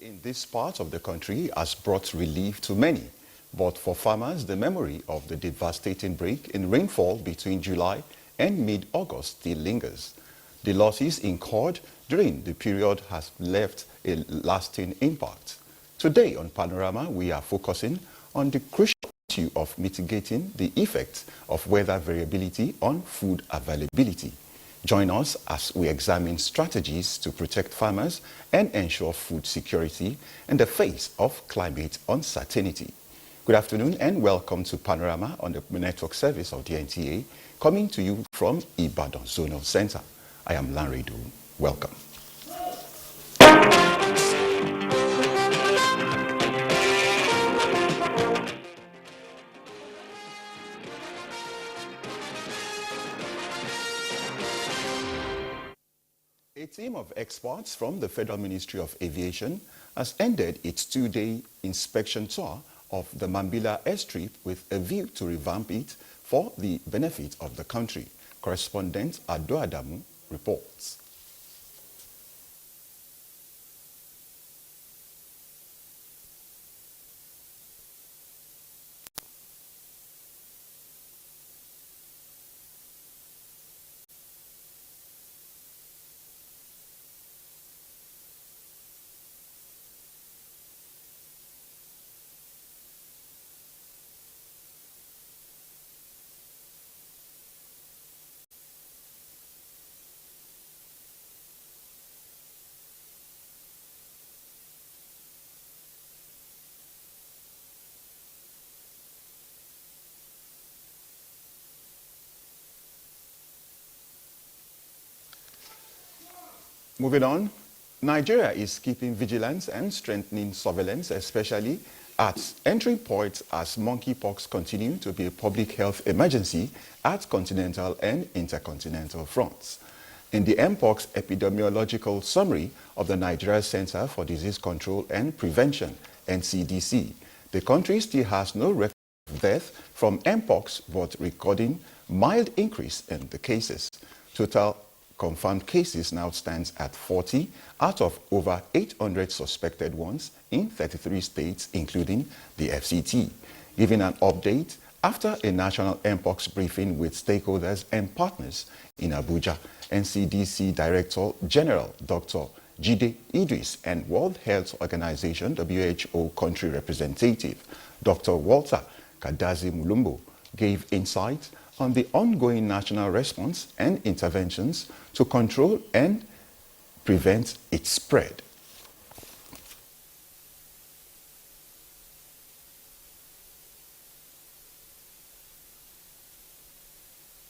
in this part of the country has brought relief to many. But for farmers, the memory of the devastating break in rainfall between July and mid-August still lingers. The losses incurred during the period has left a lasting impact. Today on Panorama, we are focusing on the crucial issue of mitigating the effects of weather variability on food availability. Join us as we examine strategies to protect farmers and ensure food security in the face of climate uncertainty. Good afternoon and welcome to Panorama on the network service of the NTA, coming to you from Ibadan Zonal Center. I am Lanredo. Welcome. A team of experts from the Federal Ministry of Aviation has ended its two-day inspection tour of the Mambila airstrip with a view to revamp it for the benefit of the country. Correspondent Ado Adamu reports. Moving on, Nigeria is keeping vigilance and strengthening surveillance, especially at entry points as monkeypox continue to be a public health emergency at continental and intercontinental fronts. In the Mpox epidemiological summary of the Nigeria Center for Disease Control and Prevention, NCDC, the country still has no record of death from Mpox, but recording mild increase in the cases. Total confirmed cases now stands at 40 out of over 800 suspected ones in 33 states, including the FCT. Giving an update after a national Mpox briefing with stakeholders and partners in Abuja, NCDC Director General Dr. Jide Idris and World Health Organization WHO country representative Dr. Walter Kadazi Mulumbo gave insight on the ongoing national response and interventions to control and prevent its spread.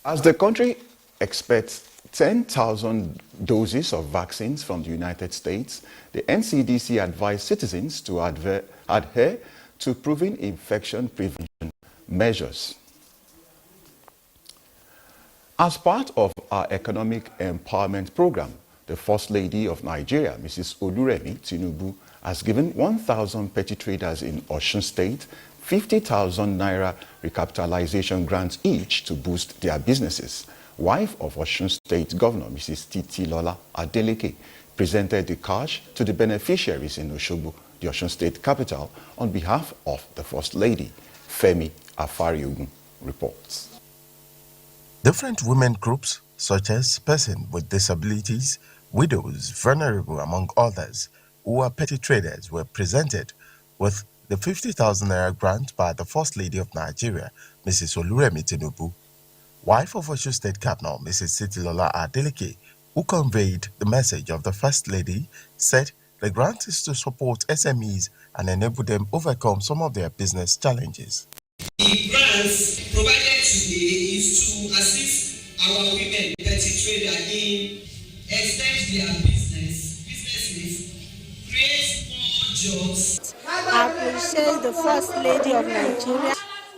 As the country expects 10,000 doses of vaccines from the United States, the NCDC advised citizens to adhere to proven infection prevention measures. As part of our economic empowerment program, the First Lady of Nigeria, Mrs. Oluremi Tinubu, has given 1,000 petty traders in Osun State 50,000 naira recapitalization grants each to boost their businesses. Wife of Osun State Governor, Mrs. Titilola Adeleke, presented the cash to the beneficiaries in Osogbo, the Osun State capital, on behalf of the First Lady. Femi Afariogun reports. Different women groups, such as persons with disabilities, widows, vulnerable, among others, who are petty traders, were presented with the 50,000 naira grant by the First Lady of Nigeria, Mrs. Oluremi Tinubu. Wife of Osun State Governor, Mrs. Titilola Adeleke, who conveyed the message of the First Lady, said the grant is to support SMEs and enable them overcome some of their business challenges. The grants provided today is to assist our women petty trader in extend their businesses, create more jobs. I appreciate the First Lady of Nigeria.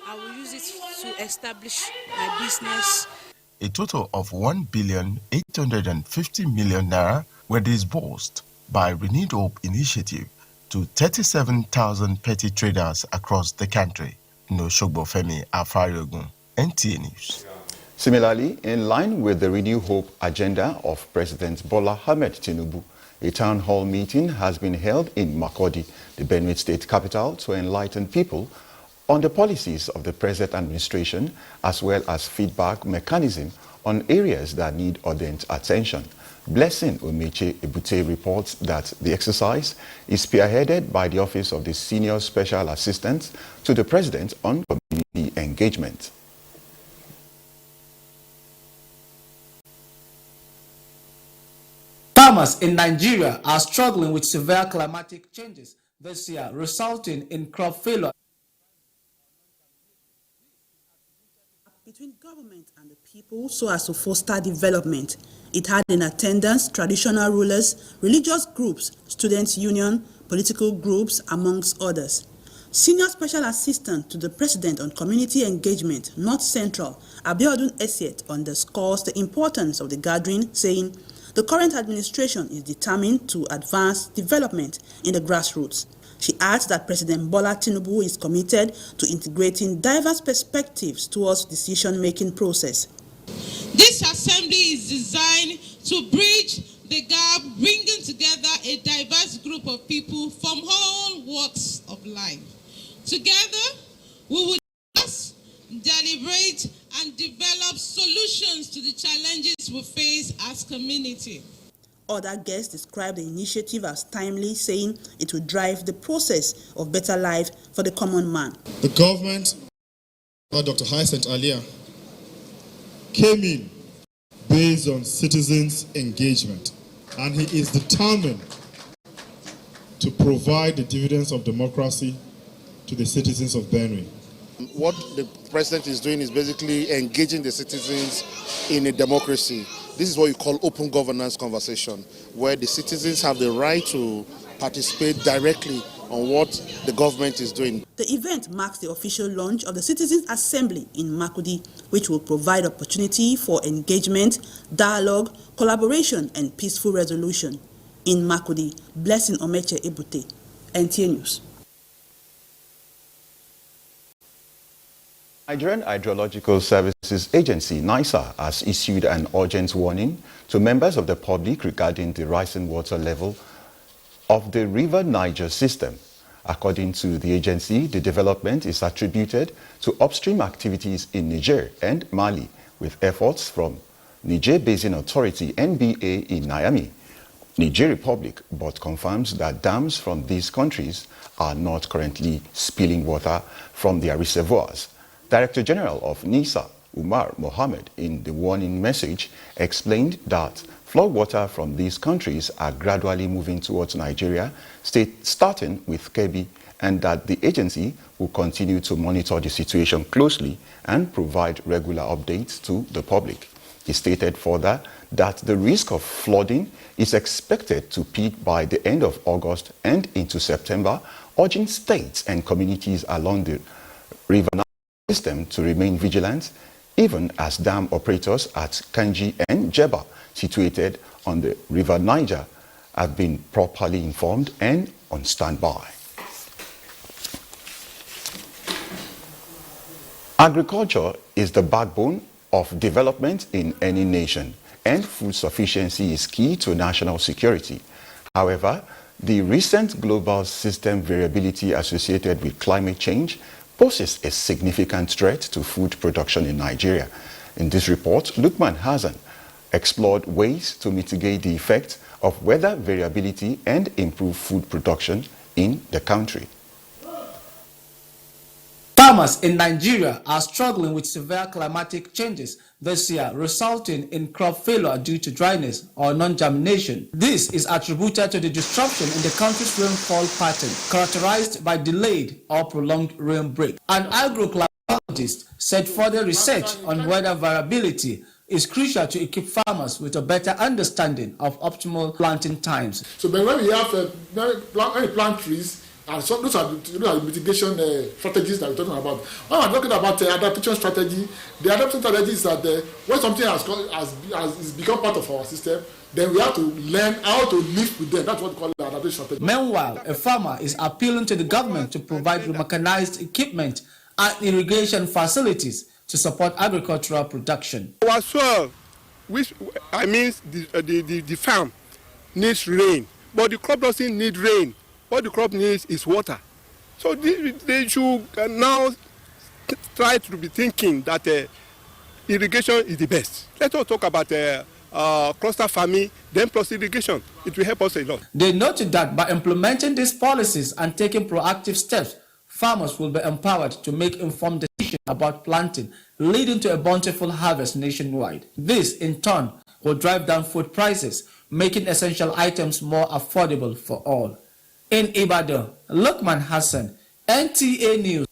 I will use it to establish my business. A total of 1,850 million naira were disbursed by Renewed Hope Initiative to 37,000 petty traders across the country. Osogbo Femi Afariogun, NTA News. Similarly, in line with the Renew Hope agenda of President Bola Ahmed Tinubu, A town hall meeting has been held in Makurdi, the Benue State capital, to enlighten people on the policies of the present administration as well as feedback mechanism on areas that need urgent attention. Blessing Omeche Ebute reports that the exercise is spearheaded by the Office of the Senior Special Assistant to the President on Community Engagement. Farmers in Nigeria are struggling with severe climatic changes this year, resulting in crop failure. Between government and the people so as to foster development. It had in attendance traditional rulers, religious groups, students' union, political groups, amongst others. Senior Special Assistant to the President on Community Engagement, North Central, Abiodun Esiet, underscores the importance of the gathering, saying the current administration is determined to advance development in the grassroots. She adds that President Bola Tinubu is committed to integrating diverse perspectives towards decision-making process. This assembly is designed to bridge the gap, bringing together a diverse group of people from all walks of life. Together, we will discuss, deliberate, and develop solutions to the challenges we face as community. Other guests described the initiative as timely, saying it will drive the process of better life for the common man. The government, Dr. Hyacinth Alia, came in based on citizens' engagement, and he is determined to provide the dividends of democracy to the citizens of Benue. What the president is doing is basically engaging the citizens in a democracy. This is what you call open governance conversation, where the citizens have the right to participate directly on what the government is doing. The event marks the official launch of the Citizens Assembly in Makurdi, which will provide opportunity for engagement, dialogue, collaboration, and peaceful resolution. In Makurdi, Blessing Omeche Ebute, NTA News. Nigerian Hydrological Services Agency, NISA, has issued an urgent warning to members of the public regarding the rising water level of the River Niger system. According to the agency, the development is attributed to upstream activities in Niger and Mali, with efforts from Niger Basin Authority (NBA) in Niamey, Niger Republic, but confirms that dams from these countries are not currently spilling water from their reservoirs. Director General of NISA, Umar Mohammed, in the warning message, explained that floodwater from these countries are gradually moving towards Nigeria, starting with Kebbi, and that the agency will continue to monitor the situation closely and provide regular updates to the public. He stated further that the risk of flooding is expected to peak by the end of August and into September, urging states and communities along the River Niger system to remain vigilant, even as dam operators at Kanji and Jeba, situated on the River Niger, have been properly informed and on standby. Agriculture is the backbone of development in any nation, and food sufficiency is key to national security. However, the recent global system variability associated with climate change poses a significant threat to food production in Nigeria. In this report, Lukman Hassan explored ways to mitigate the effects of weather variability and improve food production in the country. Farmers in Nigeria are struggling with severe climatic changes this year, resulting in crop failure due to dryness or non-germination. This is attributed to the disruption in the country's rainfall pattern, characterized by delayed or prolonged rain break. An agroclimatologist said further research on weather variability is crucial to equip farmers with a better understanding of optimal planting times. So when we have when we plant trees, and so those are the mitigation strategies that we're talking about. When we're talking about adaptation strategy, the adaptation strategy is that when something has become part of our system, then we have to learn how to live with them. That's what we call the adaptation strategy. Meanwhile, a farmer is appealing to the government to provide mechanized equipment and irrigation facilities to support agricultural production. Our soil, which I mean the farm, needs rain, but the crop doesn't need rain. What the crop needs is water. So they should now try to be thinking that irrigation is the best. Let us talk about cluster farming, then plus irrigation. It will help us a lot. They noted that by implementing these policies and taking proactive steps, farmers will be empowered to make informed decisions about planting, leading to a bountiful harvest nationwide. This, in turn, will drive down food prices, making essential items more affordable for all. In Ibadan, Lukman Hassan, NTA News.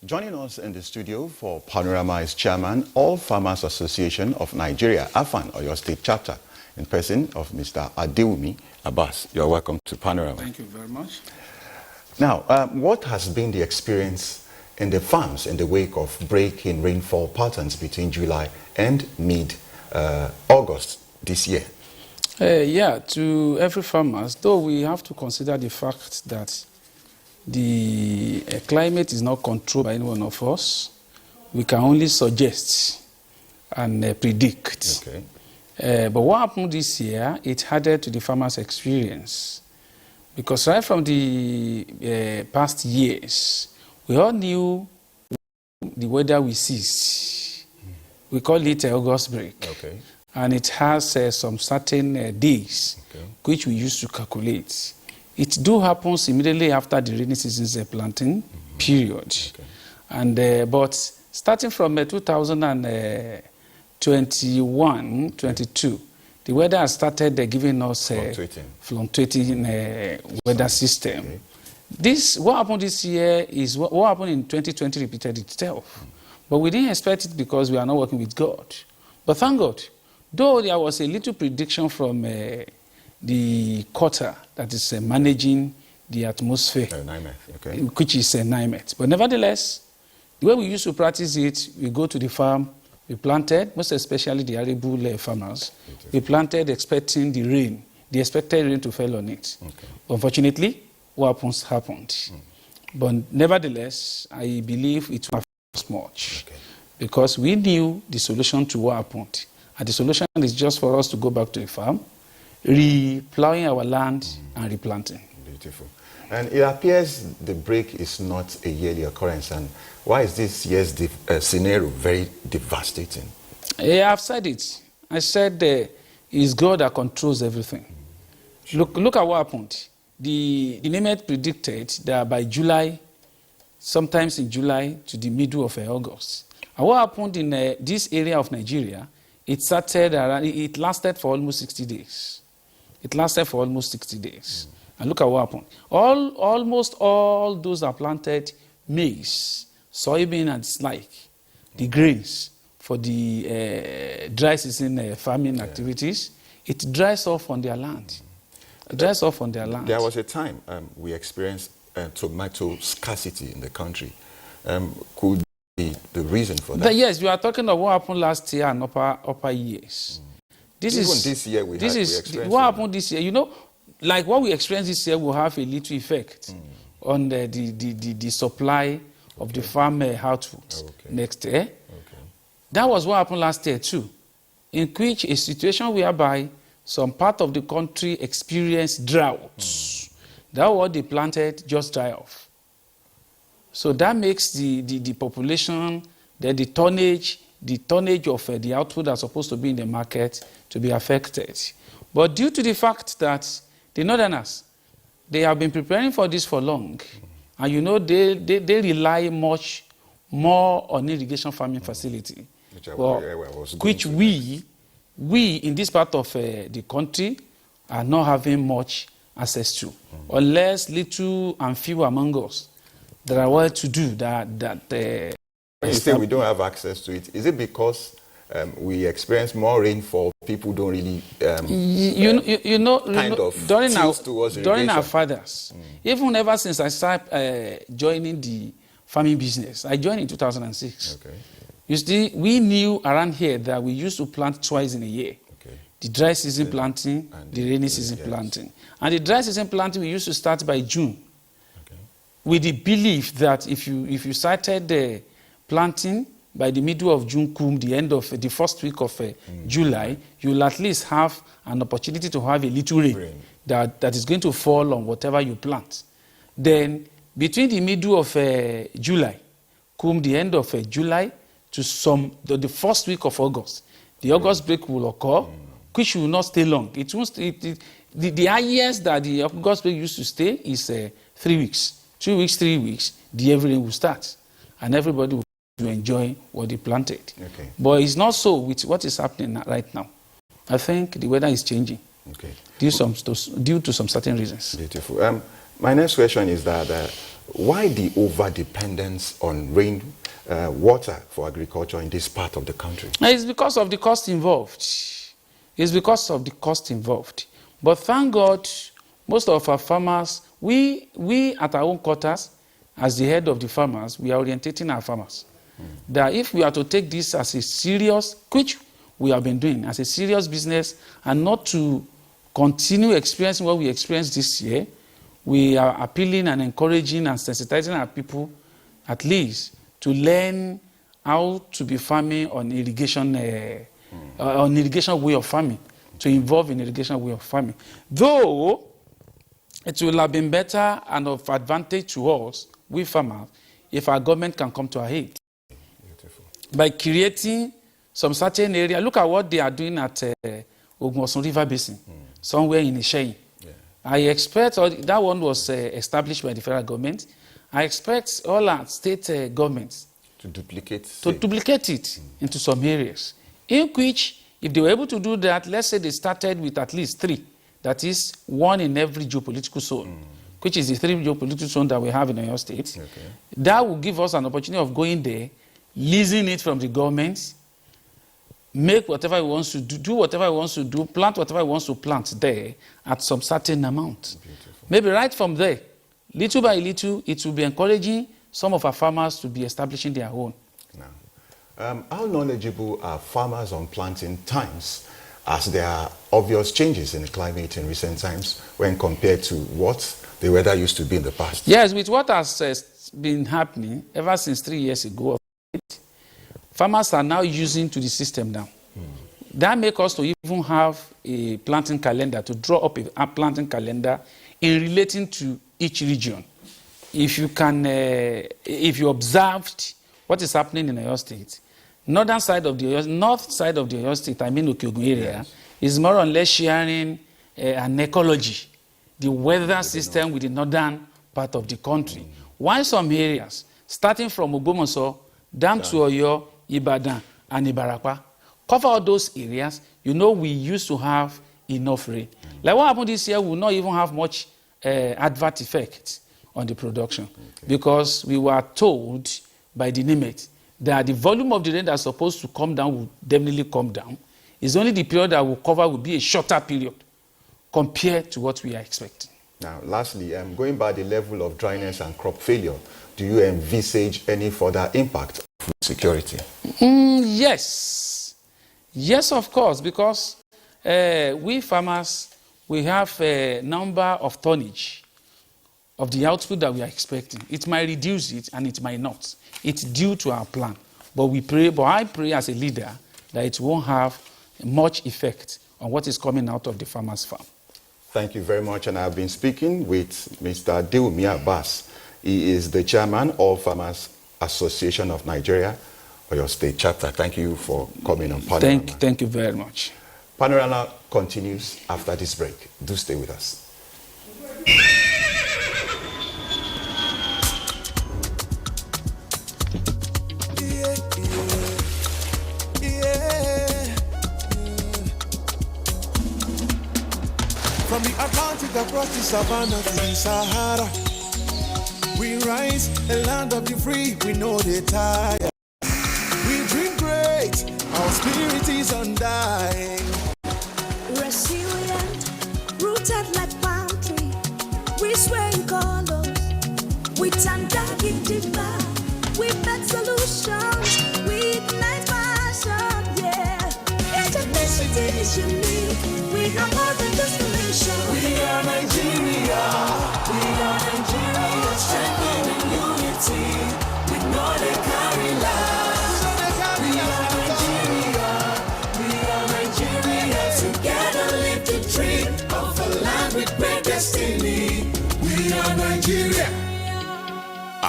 Joining us in the studio for Panorama is Chairman, All Farmers Association of Nigeria, AFAN, or your state chapter, in person of Mr. Adewumi Abbas. You are welcome to Panorama. Thank you very much. Now, what has been the experience in the farms in the wake of break in rainfall patterns between July and mid-August this year? To every farmers, though we have to consider the fact that the climate is not controlled by any one of us. We can only suggest and predict. Okay. But what happened this year, it added to the farmers' experience. Because right from the past years, we all knew the weather we ceased. We call it August break. Okay. And it has some certain days which we used to calculate. It do happens immediately after the rainy season's planting period. Okay. And but starting from 2021, 22, the weather has started giving us fluctuating weather system. Okay. This, what happened this year is what happened in 2020 repeated itself. But we didn't expect it because we are not working with God. But thank God, though there was a little prediction from the quarter that is managing the atmosphere, which is NIMET. But nevertheless, the way we used to practice it, we go to the farm, we planted, most especially the arable farmers, we planted expecting the rain, the expected rain to fall on it. Okay. Unfortunately, what happened. But nevertheless, I believe it will affect much because we knew the solution to what happened. And the solution is just for us to go back to the farm, re-plowing our land and replanting. Beautiful. And it appears the break is not a yearly occurrence. And why is this year's scenario very devastating? Yeah, I've said it. I said it's God that controls everything. Look at what happened. The NIMET predicted that by July, sometimes in July to the middle of August. And what happened in this area of Nigeria, it lasted for almost 60 days. It lasted for almost 60 days. And look at what happened. Almost all those that planted maize, soybean and the grains for the dry season farming activities, it dries off on their land. It dries off on their land. There was a time we experienced tomato scarcity in the country. Could be the reason for that? Yes, we are talking about what happened last year and upper years. This year we experienced what happened this year. You know, like what we experienced this year will have a little effect on the supply of the farm output next year. That was what happened last year too, in which a situation whereby some part of the country experienced droughts. That what they planted just dry off. So that makes the population, the tonnage of the output that's supposed to be in the market to be affected. But due to the fact that the northerners, they have been preparing for this for long, and you know they rely much more on irrigation farming facility, which we in this part of the country are not having much access to, unless little and few among us that are well to do you say we don't have access to it. Is it because we experience more rainfall? People don't really during our fathers, even ever since I started joining the farming business, I joined in 2006. You see, we knew around here that we used to plant twice in a year. The dry season planting, the rainy season planting. And the dry season planting we used to start by June, with the belief that if you started planting by the middle of June, the end of the first week of July, you'll at least have an opportunity to have a little rain. That is going to fall on whatever you plant. Then between the middle of July, the end of July, to the first week of August, the August break will occur, which will not stay long. It won't. The highest that the August break used to stay is 3 weeks. 2 weeks, 3 weeks, the heavy rain will start, and everybody will enjoy what they planted. Okay. But it's not so with what is happening right now. I think the weather is changing. Okay. Due to some certain reasons. Beautiful. My next question is that why the over-dependence on rain water for agriculture in this part of the country? It's because of the cost involved. It's because of the cost involved. But thank God, most of our farmers, we at our own quarters, as the head of the farmers, we are orientating our farmers. That if we are to take this as a serious, which we have been doing, as a serious business, and not to continue experiencing what we experienced this year, we are appealing and encouraging and sensitizing our people, at least, to learn how to be farming on irrigation, on irrigation way of farming, to involve in irrigation way of farming. Though it will have been better and of advantage to us, we farmers, if our government can come to our aid. Beautiful. By creating some certain area. Look at what they are doing at Ogunwosun River Basin, somewhere in Isheyin. Yeah. I expect that one was established by the federal government. I expect all our state governments to duplicate it into some areas, in which, if they were able to do that, let's say they started with at least 3, that is 1 in every geopolitical zone, which is the 3 geopolitical zones that we have in Oyo State. Okay. That will give us an opportunity of going there, leasing it from the government, make whatever he wants to do whatever he wants to do, plant whatever he wants to plant there at some certain amount. Beautiful. Maybe right from there, little by little, it will be encouraging some of our farmers to be establishing their own. Now, how knowledgeable are farmers on planting times, as there are obvious changes in the climate in recent times when compared to what the weather used to be in the past? Yes, with what has been happening ever since 3 years ago, farmers are now using to the system now. That makes us to even have a planting calendar, to draw up a planting calendar in relating to each region. If you can, if you observed what is happening in Oyo State, north side of the Oyo State, I mean Okiogun area, yes, is more or less sharing an ecology, the weather system with the northern part of the country. While some areas, starting from Ogbomoso down to Oyo, Ibadan, and Ibarapa, cover all those areas, you know we used to have enough rain. Like what happened this year, we will not even have much adverse effect on the production, because we were told by the NIMET that the volume of the rain that's supposed to come down will definitely come down. It's only the period that will cover will be a shorter period compared to what we are expecting. Now, lastly, going by the level of dryness and crop failure, do you envisage any further impact on food security? Yes. Yes, of course, because we farmers, we have a number of tonnage of the output that we are expecting. It might reduce it and it might not. It's due to our plan. But I pray as a leader that it won't have much effect on what is coming out of the farmer's farm. Thank you very much. And I've been speaking with Mr. Dewumi Abbas. He is the chairman of Farmers Association of Nigeria, Oyo State chapter. Thank you for coming on Panorama. Thank you very much. Panorama continues after this break. Do stay with us. From the Atlantic across the savannah to the Sahara, we rise, a land of the free, we know they tire. We dream great, our spirit is undying. Resilient, rooted like palm tree, we sway in colors, with undying demand. We make solutions, we ignite passion, yeah. Each ethnicity is unique, we are more than just a nation. We are Nigeria, strengthening unity, we know they carry life.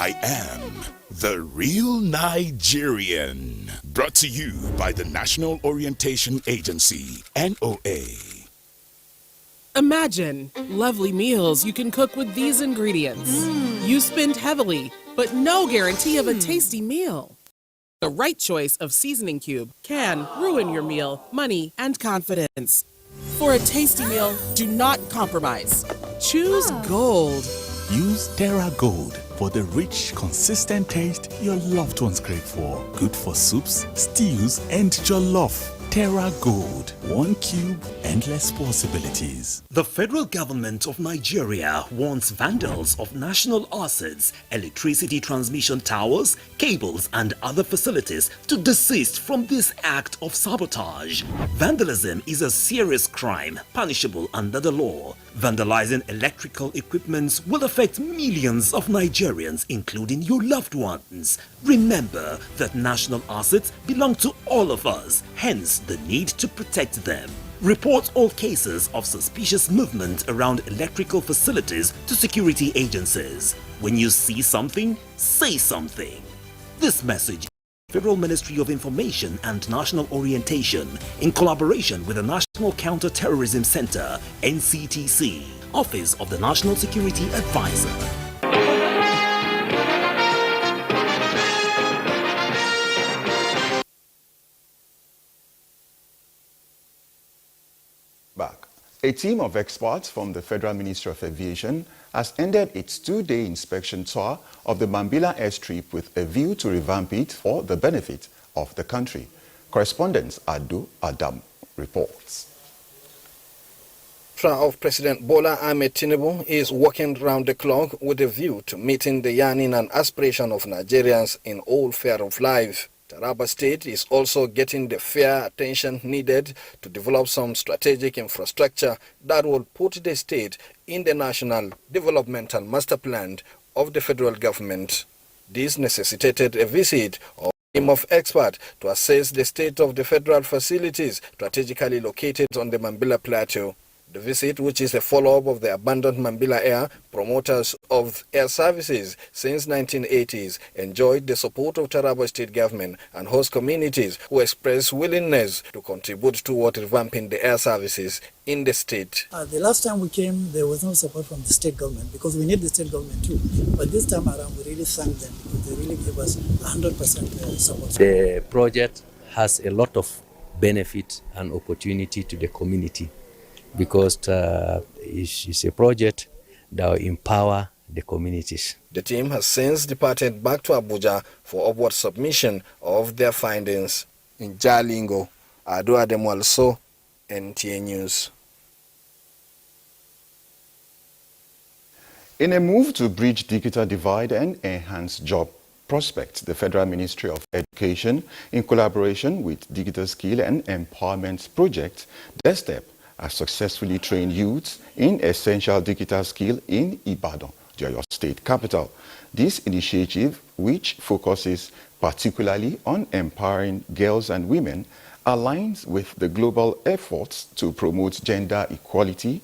I am the real Nigerian. Brought to you by the National Orientation Agency, NOA. Imagine lovely meals you can cook with these ingredients. You spend heavily, but no guarantee of a tasty meal. The right choice of seasoning cube can ruin your meal, money, and confidence. For a tasty meal, do not compromise. Choose Gold. Use Terra Gold for the rich, consistent taste your loved ones crave for. Good for soups, stews, and jollof. Terra Gold. 1 cube, endless possibilities. The federal government of Nigeria wants vandals of national assets, electricity transmission towers, cables, and other facilities to desist from this act of sabotage. Vandalism is a serious crime punishable under the law. Vandalizing electrical equipments will affect millions of Nigerians, including your loved ones. Remember that national assets belong to all of us, hence the need to protect them. Report all cases of suspicious movement around electrical facilities to security agencies. When you see something, say something. This message, Federal Ministry of Information and National Orientation, in collaboration with the National Counter-Terrorism Center, NCTC, Office of the National Security Advisor. Back. A team of experts from the Federal Ministry of Aviation has ended its 2-day inspection tour of the Mambila airstrip with a view to revamp it for the benefit of the country. Correspondent Adu Adam reports. Of President Bola Ahmed Tinubu is working round the clock with a view to meeting the yearning and aspiration of Nigerians in all spheres of life. Taraba State is also getting the fair attention needed to develop some strategic infrastructure that will put the state in the National Developmental Master Plan of the federal government. This necessitated a visit of a team of experts to assess the state of the federal facilities strategically located on the Mambila Plateau. The visit, which is a follow-up of the abandoned Mambila Air, promoters of air services since 1980s, enjoyed the support of Taraba State government and host communities who expressed willingness to contribute toward revamping the air services in the state. The last time we came, there was no support from the state government because we need the state government too. But this time around, we really thank them because they really gave us 100% support. The project has a lot of benefit and opportunity to the community, because it's a project that will empower the communities. The team has since departed back to Abuja for upward submission of their findings. In Jalingo, Adu Ademwalso, NTA News. In a move to bridge digital divide and enhance job prospects, the Federal Ministry of Education, in collaboration with Digital Skill and Empowerment Project, DESTEP, has successfully trained youths in essential digital skill in Ibadan, the state capital. This initiative, which focuses particularly on empowering girls and women, aligns with the global efforts to promote gender equality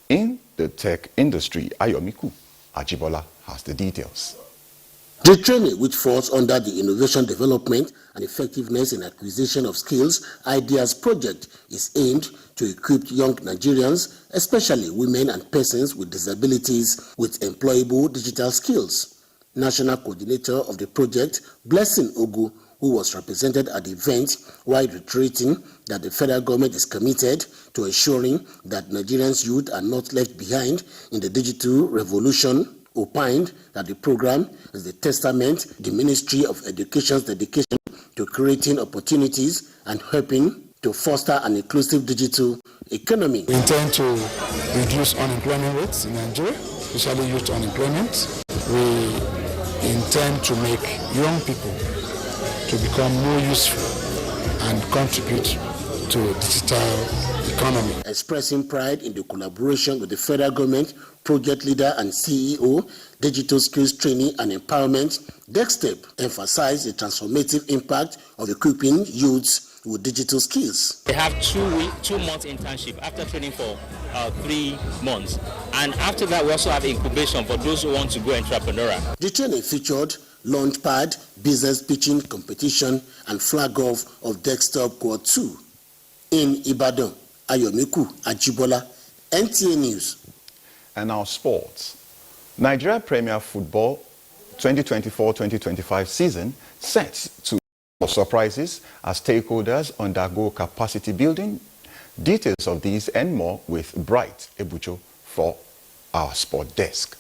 in the tech industry. Ayomiku Ajibola has the details. The training, which falls under the Innovation Development and Effectiveness in Acquisition of Skills Ideas project, is aimed to equip young Nigerians, especially women and persons with disabilities, with employable digital skills. National coordinator of the project, Blessing Ogu, who was represented at the event, while reiterating that the federal government is committed to ensuring that Nigerians' youth are not left behind in the digital revolution, opined that the program is the testament to the Ministry of Education's dedication to creating opportunities and helping to foster an inclusive digital economy. We intend to reduce unemployment rates in Nigeria, especially youth unemployment. We intend to make young people to become more useful and contribute to a digital economy. Expressing pride in the collaboration with the federal government, project leader and CEO, Digital Skills Training and Empowerment, DEXTEP emphasized the transformative impact of equipping youths with digital skills. They have 2 months internship after training for 3 months. And after that, we also have incubation for those who want to go entrepreneurial. The training featured launchpad, business pitching competition, and flag off of desktop quad 2. In Ibadan, Ayomiku Ajibola, NTA News. And now sports. Nigeria Premier Football 2024-2025 season set to surprises as stakeholders undergo capacity building. Details of these and more with Bright Ebucho for our sport desk.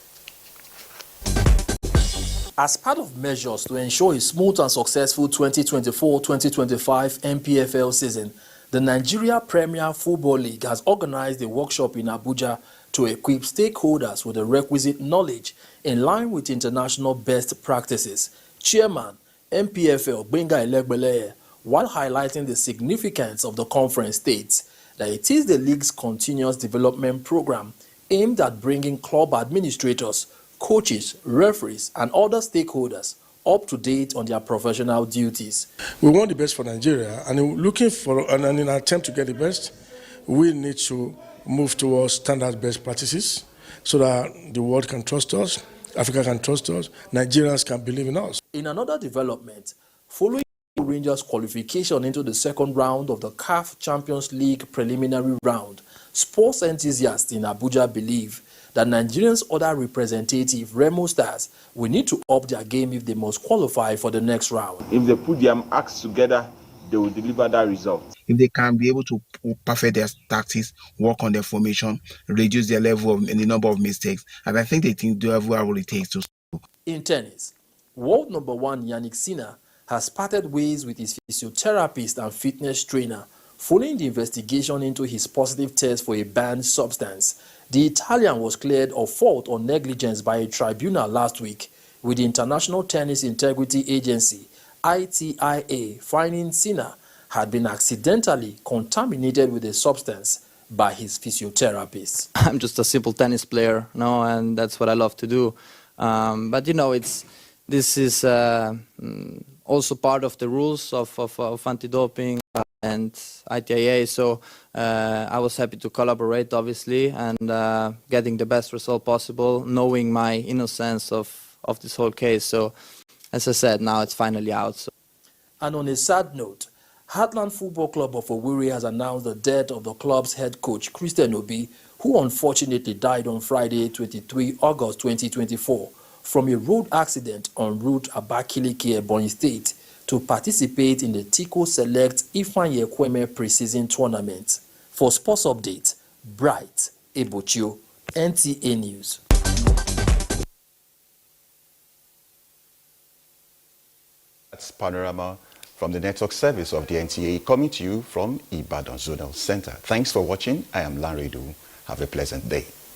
As part of measures to ensure a smooth and successful 2024-2025 NPFL season, the Nigeria Premier Football League has organized a workshop in Abuja to equip stakeholders with the requisite knowledge in line with international best practices. Chairman NPFL Benga Elegbeleye, while highlighting the significance of the conference, states that it is the league's continuous development program aimed at bringing club administrators, coaches, referees, and other stakeholders up to date on their professional duties. We want the best for Nigeria, and looking for and in an attempt to get the best, we need to move towards standard best practices so that the world can trust us, Africa can trust us, Nigerians can believe in us. In another development, following Rangers' qualification into the second round of the CAF Champions League preliminary round, sports enthusiasts in Abuja believe that Nigerians' other representative, Remo Stars, will need to up their game if they must qualify for the next round. If they put their acts together, they will deliver that result. If they can be able to perfect their tactics, work on their formation, reduce their level of the number of mistakes, and I think they have what it takes to. In tennis, world number 1 Yannick Sinner has parted ways with his physiotherapist and fitness trainer following the investigation into his positive test for a banned substance. The Italian was cleared of fault or negligence by a tribunal last week, with the International Tennis Integrity Agency, ITIA, finding Sinner had been accidentally contaminated with a substance by his physiotherapist. I'm just a simple tennis player, and that's what I love to do. But this is also part of the rules of anti-doping and ITIA, so I was happy to collaborate, obviously, and getting the best result possible, knowing my innocence of this whole case. So, as I said, now it's finally out. So. And on a sad note, Heartland Football Club of Owerri has announced the death of the club's head coach, Christian Obi, who unfortunately died on Friday, 23 August 2024, from a road accident en route Abakaliki, Ebonyi State, to participate in the Tico Select Ifeanyi Ekweme preseason tournament. For Sports Update, Bright Ebucho, NTA News. That's Panorama from the network service of the NTA, coming to you from Ibadan Zonal Center. Thanks for watching. I am Lanredu. Have a pleasant day.